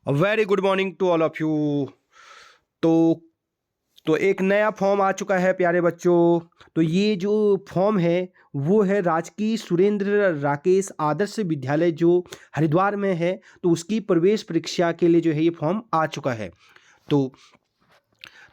Very good morning to all of you. तो एक नया फॉर्म आ चुका है प्यारे बच्चों। तो ये जो फॉर्म है वो है राजकीय सुरेंद्र राकेश आदर्श विद्यालय जो हरिद्वार में है। तो उसकी प्रवेश परीक्षा के लिए जो है ये फॉर्म आ चुका है।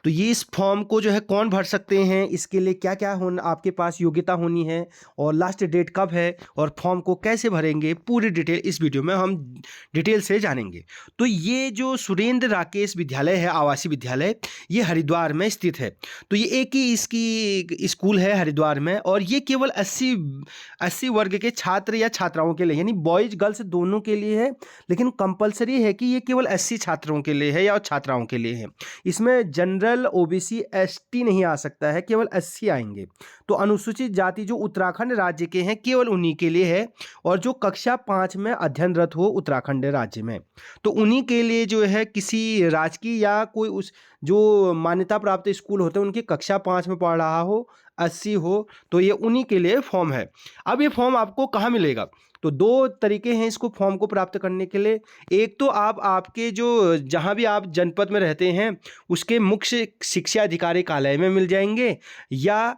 तो ये इस फॉर्म को जो है कौन भर सकते हैं, इसके लिए क्या क्या होना आपके पास योग्यता होनी है और लास्ट डेट कब है और फॉर्म को कैसे भरेंगे, पूरी डिटेल इस वीडियो में हम डिटेल से जानेंगे। तो ये जो सुरेंद्र राकेश विद्यालय है, आवासीय विद्यालय, ये हरिद्वार में स्थित है। तो ये एक ही इसकी स्कूल है हरिद्वार में और ये केवल 80 वर्ग के छात्र या छात्राओं के लिए, यानी बॉयज गर्ल्स दोनों के लिए है, लेकिन कंपलसरी है कि ये केवल 80 छात्रों के लिए है या छात्राओं के लिए है। इसमें जनरल ओबीसी एसटी नहीं आ सकता है, केवल 80 आएंगे। तो अनुसूचित जाति जो उत्तराखंड राज्य के हैं केवल उन्हीं के लिए है, और जो कक्षा 5 में अध्ययनरत हो उत्तराखंड राज्य में तो उन्हीं के लिए जो है किसी राजकीय या कोई उस जो मान्यता प्राप्त स्कूल होते हैं उनकी कक्षा 5 में पढ़ रहा हो, 80 हो, तो ये उन्हीं के लिए फॉर्म है। अब ये फॉर्म आपको कहाँ मिलेगा? तो दो तरीके हैं इसको फॉर्म को प्राप्त करने के लिए। एक तो आप आपके जो जहाँ भी आप जनपद में रहते हैं उसके मुख्य शिक्षा अधिकारी कार्यालय में मिल जाएंगे, या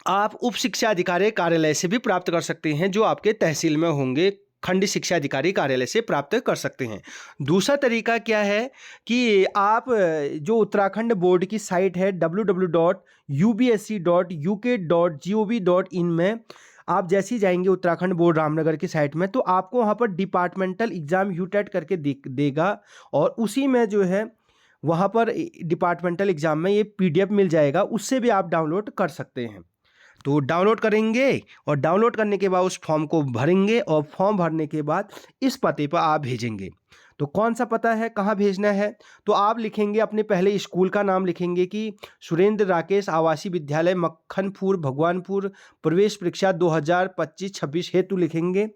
आप उप शिक्षा अधिकारी कार्यालय से भी प्राप्त कर सकते हैं जो आपके तहसील में होंगे, खंड शिक्षा अधिकारी कार्यालय से प्राप्त कर सकते हैं। दूसरा तरीका क्या है कि आप जो उत्तराखंड बोर्ड की साइट है www.ubsc.uk.gov.in में आप जैसे ही जाएंगे उत्तराखंड बोर्ड रामनगर की साइट में, तो आपको वहाँ पर डिपार्टमेंटल एग्जाम यूटेट करके देगा, और उसी में जो है वहाँ पर डिपार्टमेंटल एग्जाम में ये पीडीएफ मिल जाएगा, उससे भी आप डाउनलोड कर सकते हैं। तो डाउनलोड करेंगे और डाउनलोड करने के बाद उस फॉर्म को भरेंगे, और फॉर्म भरने के बाद इस पते पर आप भेजेंगे। तो कौन सा पता है, कहाँ भेजना है? तो आप लिखेंगे अपने पहले स्कूल का नाम लिखेंगे कि सुरेंद्र राकेश आवासीय विद्यालय मक्खनपुर भगवानपुर, प्रवेश परीक्षा 2025-26 हेतु लिखेंगे,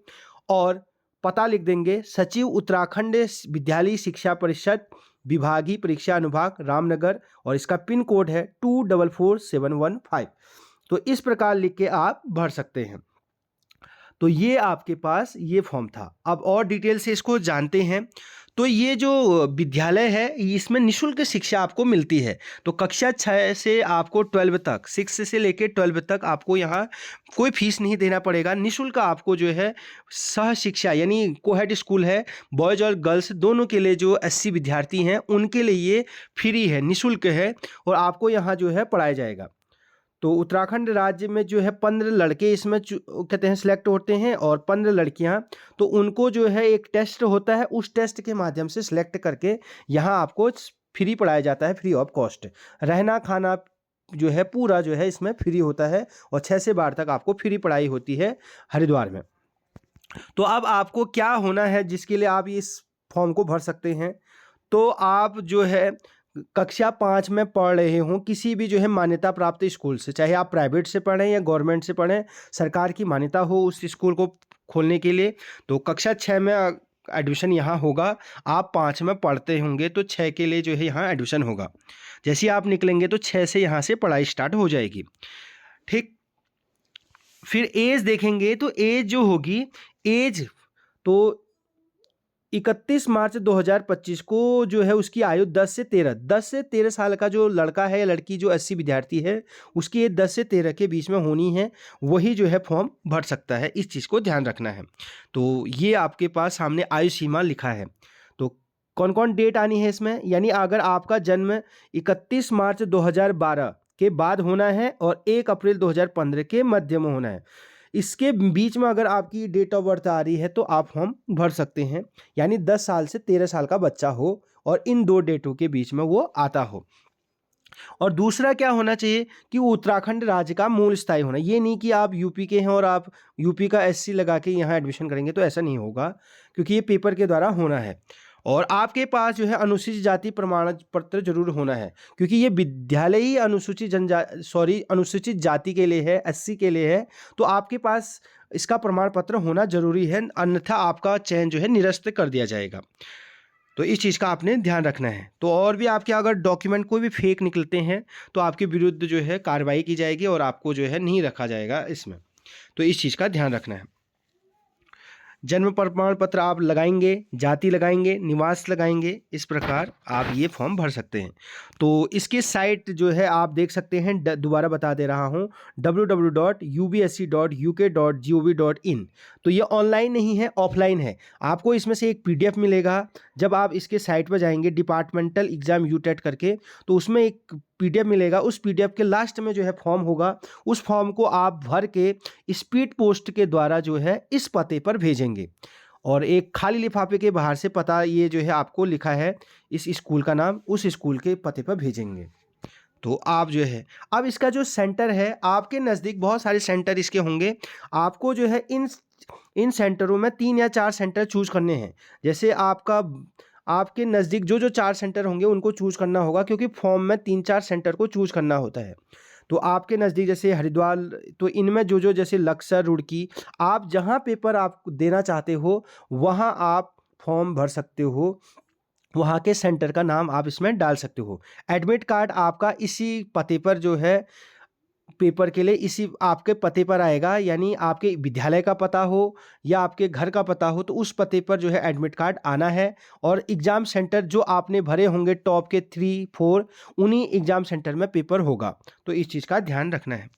और पता लिख देंगे सचिव उत्तराखंड विद्यालय शिक्षा परिषद विभागीय परीक्षा अनुभाग रामनगर, और इसका पिन कोड है 244715। तो इस प्रकार लिख के आप भर सकते हैं। तो ये आपके पास ये फॉर्म था। अब और डिटेल से इसको जानते हैं। तो ये जो विद्यालय है इसमें निःशुल्क शिक्षा आपको मिलती है। तो कक्षा 6 से आपको 12 तक, 6 से लेकर 12 तक आपको यहाँ कोई फीस नहीं देना पड़ेगा। निःशुल्क आपको जो है सह शिक्षा, यानी कोहेड स्कूल है, बॉयज़ और गर्ल्स दोनों के लिए जो 80 विद्यार्थी हैं उनके लिए ये फ्री है, निःशुल्क है, और आपको यहाँ जो है पढ़ाया जाएगा। तो उत्तराखंड राज्य में जो है 15 लड़के इसमें कहते हैं सिलेक्ट होते हैं, और 15 लड़कियां। तो उनको जो है एक टेस्ट होता है, उस टेस्ट के माध्यम से सिलेक्ट करके यहाँ आपको फ्री पढ़ाया जाता है, फ्री ऑफ कॉस्ट। रहना खाना जो है पूरा जो है इसमें फ्री होता है, और 6 से 12 तक आपको फ्री पढ़ाई होती है हरिद्वार में। तो अब आपको क्या होना है जिसके लिए आप इस फॉर्म को भर सकते हैं? तो आप जो है कक्षा 5 में पढ़ रहे हों किसी भी जो है मान्यता प्राप्त स्कूल से, चाहे आप प्राइवेट से पढ़ें या गवर्नमेंट से पढ़ें, सरकार की मान्यता हो उस स्कूल को खोलने के लिए, तो कक्षा 6 में एडमिशन यहाँ होगा। आप 5 में पढ़ते होंगे तो 6 के लिए जो है यहाँ एडमिशन होगा। जैसे ही आप निकलेंगे तो 6 से यहाँ से पढ़ाई स्टार्ट हो जाएगी। ठीक, फिर एज देखेंगे तो एज जो होगी, एज तो 31 मार्च 2025 को जो है उसकी आयु 10 से 13 साल का जो लड़का है या लड़की जो 80 विद्यार्थी है उसकी एज 10 से 13 के बीच में होनी है, वही जो है फॉर्म भर सकता है। इस चीज़ को ध्यान रखना है। तो ये आपके पास सामने आयु सीमा लिखा है। तो कौन कौन डेट आनी है इसमें, यानी अगर आपका जन्म 31 मार्च 2012 के बाद होना है और 1 अप्रैल 2015 के मध्य में होना है, इसके बीच में अगर आपकी डेट ऑफ बर्थ आ रही है तो आप फॉर्म भर सकते हैं। यानी 10 साल से 13 साल का बच्चा हो और इन दो डेटों के बीच में वो आता हो। और दूसरा क्या होना चाहिए कि वो उत्तराखंड राज्य का मूल स्थायी होना। ये नहीं कि आप यूपी के हैं और आप यूपी का एससी लगा के यहाँ एडमिशन करेंगे, तो ऐसा नहीं होगा, क्योंकि ये पेपर के द्वारा होना है। और आपके पास जो है अनुसूचित जाति प्रमाण पत्र जरूर होना है, क्योंकि ये विद्यालय ही अनुसूचित जाति के लिए है, एससी के लिए है। तो आपके पास इसका प्रमाण पत्र होना जरूरी है, अन्यथा आपका चयन जो है निरस्त कर दिया जाएगा। तो इस चीज़ का आपने ध्यान रखना है। तो और भी आपके अगर डॉक्यूमेंट कोई भी फेक निकलते हैं तो आपके विरुद्ध जो है कार्रवाई की जाएगी और आपको जो है नहीं रखा जाएगा इसमें। तो इस चीज़ का ध्यान रखना है। जन्म प्रमाण पत्र आप लगाएंगे, जाति लगाएंगे, निवास लगाएंगे, इस प्रकार आप ये फॉर्म भर सकते हैं। तो इसकी साइट जो है आप देख सकते हैं, दोबारा बता दे रहा हूँ, www.ubsc.uk.gov.in। तो ये ऑनलाइन नहीं है, ऑफलाइन है। आपको इसमें से एक PDF मिलेगा। जब आप इसके साइट पर जाएंगे डिपार्टमेंटल एग्जाम यूटेट करके, तो उसमें एक PDF मिलेगा। उस PDF के लास्ट में जो है फॉर्म होगा, उस फॉर्म को आप भर के स्पीड पोस्ट के द्वारा जो है इस पते पर भेजेंगे। और एक खाली लिफाफे के बाहर से पता ये जो है आपको लिखा है इस स्कूल का नाम, उस स्कूल के पते पर भेजेंगे। तो आप जो है, अब इसका जो सेंटर है आपके नज़दीक, बहुत सारे सेंटर इसके होंगे। आपको जो है इन सेंटरों में 3 या 4 सेंटर चूज करने हैं। जैसे आपके नज़दीक जो जो 4 सेंटर होंगे उनको चूज करना होगा, क्योंकि फॉर्म में 3-4 सेंटर को चूज करना होता है। तो आपके नज़दीक जैसे हरिद्वार, तो इनमें जो जो जैसे लक्सर, रुड़की, आप जहाँ पेपर आप देना चाहते हो वहाँ आप फॉर्म भर सकते हो, वहाँ के सेंटर का नाम आप इसमें डाल सकते हो। एडमिट कार्ड आपका इसी पते पर जो है पेपर के लिए इसी आपके पते पर आएगा, यानी आपके विद्यालय का पता हो या आपके घर का पता हो, तो उस पते पर जो है एडमिट कार्ड आना है। और एग्ज़ाम सेंटर जो आपने भरे होंगे टॉप के 3-4, उन्हीं एग्ज़ाम सेंटर में पेपर होगा। तो इस चीज़ का ध्यान रखना है।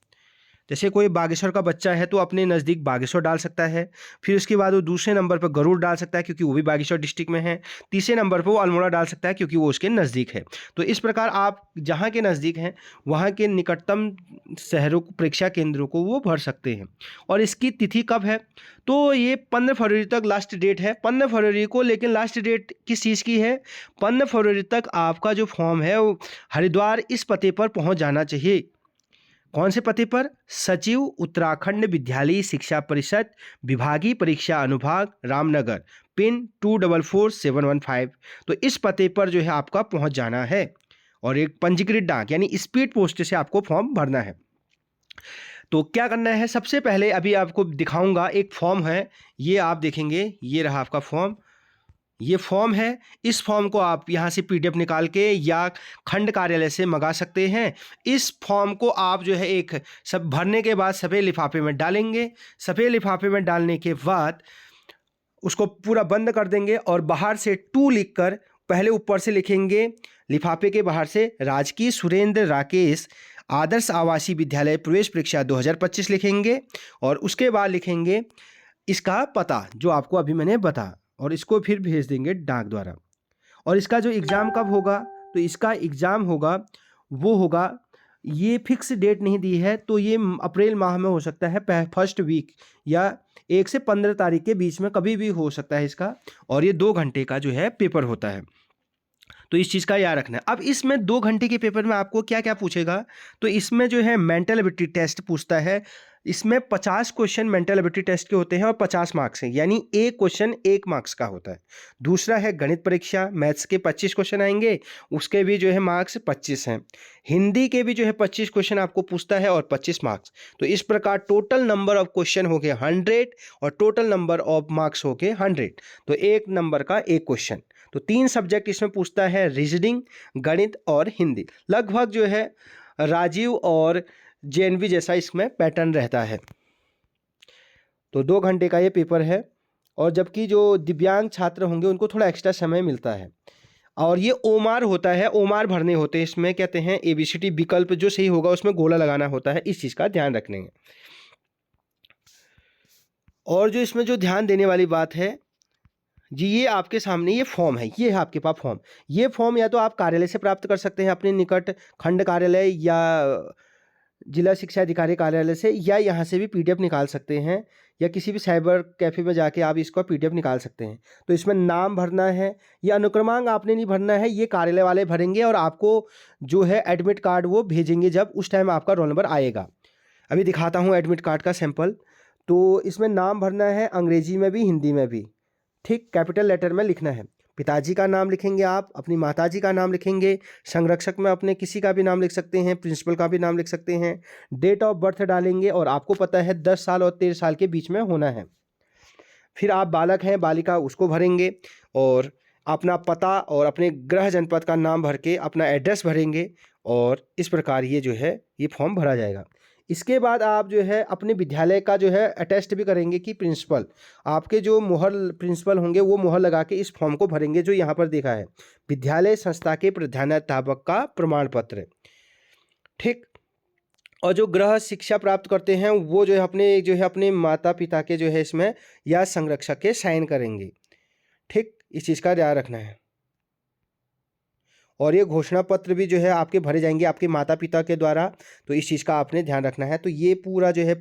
जैसे कोई बागेश्वर का बच्चा है तो अपने नज़दीक बागेश्वर डाल सकता है। फिर उसके बाद वो दूसरे नंबर पर गरुड़ डाल सकता है, क्योंकि वो भी बागेश्वर डिस्ट्रिक्ट में है। तीसरे नंबर पर वो अल्मोड़ा डाल सकता है, क्योंकि वो उसके नज़दीक है। तो इस प्रकार आप जहाँ के नज़दीक हैं वहाँ के निकटतम शहरों परीक्षा केंद्रों को वो भर सकते हैं। और इसकी तिथि कब है? तो ये 15 फरवरी तक लास्ट डेट है, 15 फरवरी को। लेकिन लास्ट डेट किस चीज़ की है? 15 फरवरी तक आपका जो फॉर्म है वो हरिद्वार इस पते पर पहुँच जाना चाहिए। कौन से पते पर? सचिव, उत्तराखंड विद्यालय शिक्षा परिषद, विभागीय परीक्षा अनुभाग, रामनगर, पिन 244715। तो इस पते पर जो है आपका पहुंच जाना है। और एक पंजीकृत डाक यानी स्पीड पोस्ट से आपको फॉर्म भरना है। तो क्या करना है? सबसे पहले अभी आपको दिखाऊंगा, एक फॉर्म है, ये आप देखेंगे, ये रहा आपका फॉर्म। ये फॉर्म है। इस फॉर्म को आप यहाँ से PDF निकाल के या खंड कार्यालय से मंगा सकते हैं। इस फॉर्म को आप जो है एक सब भरने के बाद सफ़ेद लिफाफे में डालेंगे। सफ़ेद लिफाफे में डालने के बाद उसको पूरा बंद कर देंगे और बाहर से 2 लिखकर, पहले ऊपर से लिखेंगे लिफाफे के बाहर से, राजकीय सुरेंद्र राकेश आदर्श आवासीय विद्यालय प्रवेश परीक्षा 2025 लिखेंगे। और उसके बाद लिखेंगे इसका पता जो आपको अभी मैंने बताया, और इसको फिर भेज देंगे डाक द्वारा। और इसका जो एग्ज़ाम कब होगा? तो इसका एग्ज़ाम होगा, वो होगा, ये फिक्स डेट नहीं दी है, तो ये अप्रैल माह में हो सकता है, फर्स्ट वीक या 1 से 15 तारीख के बीच में कभी भी हो सकता है इसका। और ये 2 घंटे का जो है पेपर होता है। तो इस चीज़ का याद रखना है। अब इसमें 2 घंटे के पेपर में आपको क्या क्या पूछेगा? तो इसमें जो है मेंटल एबिलिटी टेस्ट पूछता है। इसमें 50 क्वेश्चन मेंटल एबिलिटी टेस्ट के होते हैं और 50 मार्क्स हैं, यानी एक क्वेश्चन 1 मार्क्स का होता है। दूसरा है गणित परीक्षा, मैथ्स के 25 क्वेश्चन आएंगे, उसके भी जो है मार्क्स 25 हैं। हिंदी के भी जो है 25 क्वेश्चन आपको पूछता है और 25 मार्क्स। तो इस प्रकार टोटल नंबर ऑफ क्वेश्चन हो गए 100 और टोटल नंबर ऑफ मार्क्स हो गए 100। तो 1 नंबर का 1 क्वेश्चन। तो 3 सब्जेक्ट इसमें पूछता है, रीजनिंग, गणित और हिंदी। लगभग जो है राजीव और JNV जैसा इसमें पैटर्न रहता है। तो 2 घंटे का ये पेपर है। और जबकि जो दिव्यांग छात्र होंगे उनको थोड़ा एक्स्ट्रा समय मिलता है। और ये ओमार होता है, ओमार भरने होते हैं इसमें, कहते हैं ABCD विकल्प जो सही होगा उसमें गोला लगाना होता है। इस चीज़ का ध्यान रखने हैं। और जो इसमें जो ध्यान देने वाली बात है जी, ये आपके सामने ये फॉर्म है, ये है आपके पास फॉर्म। ये फॉर्म या तो आप कार्यालय से प्राप्त कर सकते हैं, अपने निकट खंड कार्यालय या जिला शिक्षा अधिकारी कार्यालय से, या यहाँ से भी PDF निकाल सकते हैं, या किसी भी साइबर कैफ़े में जाके आप इसका PDF निकाल सकते हैं। तो इसमें नाम भरना है, ये अनुक्रमांक आपने नहीं भरना है, ये कार्यालय वाले भरेंगे और आपको जो है एडमिट कार्ड वो भेजेंगे जब उस टाइम आपका रोल नंबर आएगा। अभी दिखाता हूँ एडमिट कार्ड का सैंपल। तो इसमें नाम भरना है, अंग्रेजी में भी हिंदी में भी, ठीक, कैपिटल लेटर में लिखना है। पिताजी का नाम लिखेंगे आप, अपनी माताजी का नाम लिखेंगे, संरक्षक में अपने किसी का भी नाम लिख सकते हैं, प्रिंसिपल का भी नाम लिख सकते हैं। डेट ऑफ बर्थ डालेंगे और आपको पता है 10 साल और 13 साल के बीच में होना है। फिर आप बालक हैं, बालिका, उसको भरेंगे और अपना पता और अपने गृह जनपद का नाम भर के अपना एड्रेस भरेंगे। और इस प्रकार ये जो है ये फॉर्म भरा जाएगा। इसके बाद आप जो है अपने विद्यालय का जो है अटेस्ट भी करेंगे कि प्रिंसिपल, आपके जो मुहर प्रिंसिपल होंगे वो मुहर लगा के इस फॉर्म को भरेंगे जो यहाँ पर देखा है, विद्यालय संस्था के प्रधानाध्यापक का प्रमाण पत्र। ठीक। और जो गृह शिक्षा प्राप्त करते हैं वो जो है अपने माता पिता के जो है इसमें या संरक्षक के साइन करेंगे। ठीक, इस चीज़ का ध्यान रखना है। और ये घोषणा पत्र भी जो है आपके भरे जाएंगे आपके माता पिता के द्वारा, तो इस चीज़ का आपने ध्यान रखना है। तो ये पूरा जो है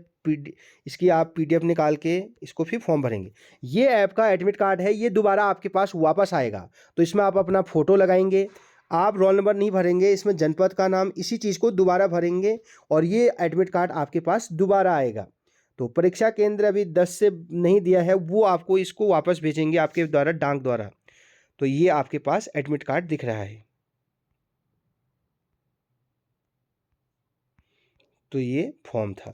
इसकी आप PDF निकाल के इसको फिर फॉर्म भरेंगे। ये ऐप का एडमिट कार्ड है, ये दोबारा आपके पास वापस आएगा, तो इसमें आप अपना फ़ोटो लगाएंगे। आप रोल नंबर नहीं भरेंगे, इसमें जनपद का नाम इसी चीज़ को दोबारा भरेंगे और ये एडमिट कार्ड आपके पास दोबारा आएगा। तो परीक्षा केंद्र अभी 10 से नहीं दिया है, वो आपको इसको वापस भेजेंगे आपके द्वारा डाक द्वारा। तो ये आपके पास एडमिट कार्ड दिख रहा है। तो ये फॉर्म था।